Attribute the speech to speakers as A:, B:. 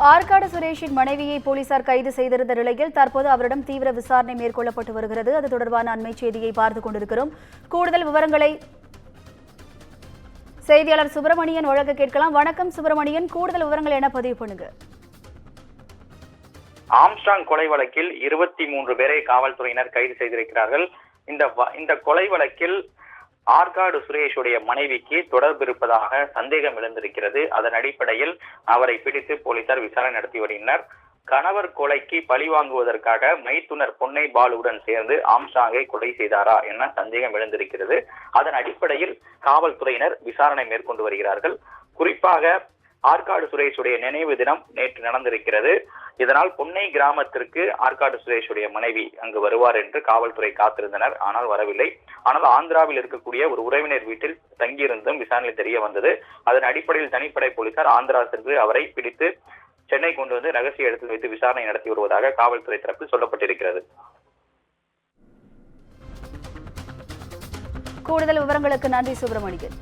A: ஆற்காடு சுரேஷின் மனைவியை போலீசார் கைது செய்திருந்த நிலையில் தற்போது அவரிடம் தீவிர விசாரணை மேற்கொள்ளப்பட்டு வருகிறது. அது தொடர்பான அண்மை செய்தியை பார்த்துக் கொண்டிருக்கிறோம். கூடுதல் விவரங்களை செய்தியாளர் சுப்பிரமணியன் வழங்க கேட்கலாம். வணக்கம் சுப்பிரமணியன், கூடுதல் விவரங்கள் என்ன பதிவு பண்ணுங்க.
B: ஆம்ஸ்ட்ராங் கொலை வழக்கில் 23 பேரை காவல்துறையினர் கைது செய்திருக்கிறார்கள். இந்த கொலை வழக்கில் ஆற்காடு சுரேஷுடைய மனைவிக்கு தொடர்பு இருப்பதாக சந்தேகம் எழுந்திருக்கிறது. அதன் அடிப்படையில் அவரை பிடித்து போலீசார் விசாரணை நடத்தி வருகின்றனர். கணவர் கொலைக்கு பழி வாங்குவதற்காக மைத்துனர் பொன்னை பாலுடன் சேர்ந்து ஆம்ஸ்ட்ராங்கை கொலை செய்தாரா என சந்தேகம் எழுந்திருக்கிறது. அதன் அடிப்படையில் காவல்துறையினர் விசாரணை மேற்கொண்டு வருகிறார்கள். குறிப்பாக ஆற்காடு சுரேஷுடைய நினைவு தினம் நேற்று நடந்திருக்கிறது. இதனால் பொன்னை கிராமத்திற்கு ஆற்காடு சுரேஷுடைய மனைவி அங்கு வருவார் என்று காவல்துறை காத்திருந்தனர். ஆனால் வரவில்லை. ஆனால் ஆந்திராவில் இருக்கக்கூடிய ஒரு உறவினர் வீட்டில் தங்கியிருந்தும் விசாரணை தெரிய வந்தது. அதன் அடிப்படையில் தனிப்படை போலீசார் ஆந்திரா சென்று அவரை பிடித்து சென்னை கொண்டு வந்து ரகசிய இடத்தில் வைத்து விசாரணை நடத்தி வருவதாக காவல்துறை தரப்பில் சொல்லப்பட்டிருக்கிறது.
A: கூடுதல் விவரங்களுக்கு நன்றி சுப்பிரமணியன்.